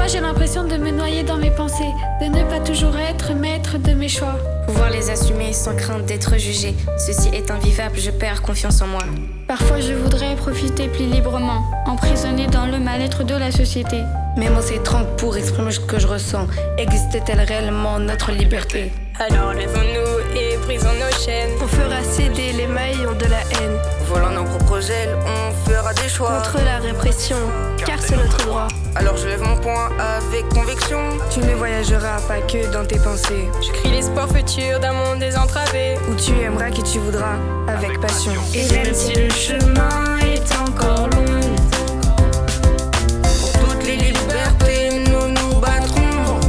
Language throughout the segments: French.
Parfois j'ai l'impression de me noyer dans mes pensées, de ne pas toujours être maître de mes choix. Pouvoir les assumer sans crainte d'être jugé. Ceci est invivable, je perds confiance en moi. Parfois je voudrais profiter plus librement, emprisonné dans le mal-être de la société. Mes mots s'étranglent pour exprimer ce que je ressens. Existe-t-elle réellement notre liberté? Alors lèvons-nous et brisons nos chaînes. On fera céder les maillons de la haine. Volant nos propres ailes, on fera des choix contre la répression, car c'est notre droit. Alors je lève mon poing avec conviction. Tu ne voyageras pas que dans tes pensées. Je crie l'espoir futur d'un monde désentravé, où tu aimeras qui tu voudras, avec passion. Et même si le chemin est encore long, pour toutes les libertés, nous nous battrons.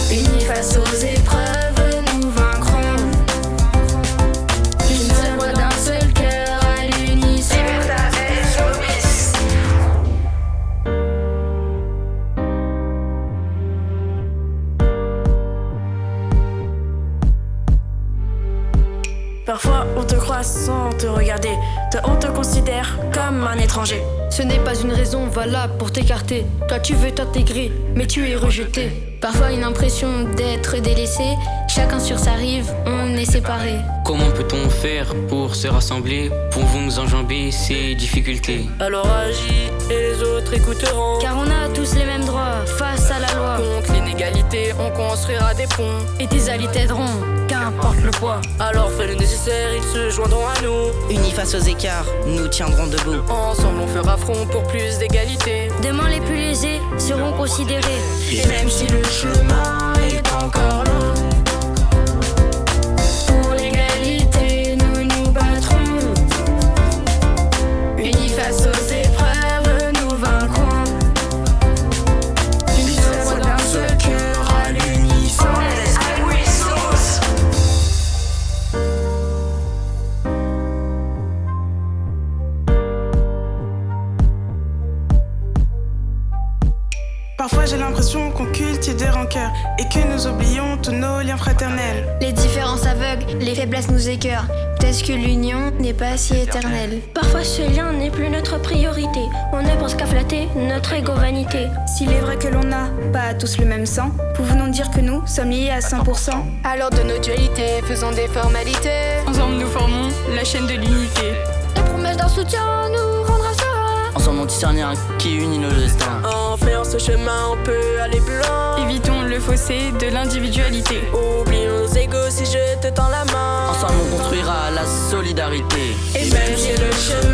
unis face aux épreuves, nous vaincrons. D'une seule voix, d'un seul cœur, à l'unisson. Parfois on te croit sans te regarder. On te considère comme un étranger. Ce n'est pas une raison valable pour t'écarter. Toi tu veux t'intégrer, mais tu es rejeté. Parfois une impression d'être délaissé. Chacun sur sa rive, on est séparés. Comment peut-on faire pour se rassembler? Pouvons-nous enjamber ces difficultés? alors agis et les autres écouteront. Car on a tous les mêmes droits face à la loi. Contre l'inégalité, on construira des ponts. Et tes alliés t'aideront, qu'importe le poids. Alors fais le nécessaire, ils se joindront à nous. Unis face aux écarts, nous tiendrons debout. Ensemble on fera front pour plus d'égalité. Demain les plus lésés seront considérés. Et même si le chemin est encore long, pour l'égalité nous nous battrons. Unis face aux épreuves, nous vaincrons. D'une seule voix, d'un seul cœur, à l'unisson. Parfois j'ai l'impression qu'on cultive des rancœurs et que nous oublions tous nos liens fraternels. Les différences aveugles, les faiblesses nous écœurent. Peut-être que l'union n'est pas si éternelle. Parfois ce lien n'est plus notre priorité. On ne pense qu'à flatter notre égo vanité. S'il est vrai que l'on n'a pas tous le même sang, pouvons-nous dire que nous sommes liés à 100%? Alors de nos dualités, faisons des formalités. Ensemble nous formons la chaîne de l'unité. La promesse d'un soutien nous rendra sereins. Ensemble on discerne qui unit nos destins. En faisant ce chemin, on peut aller plus loin. Évitons le fossé de l'individualité. Oublions nos égos si je te tends la main. Ensemble on construira la solidarité. Et même si le chemin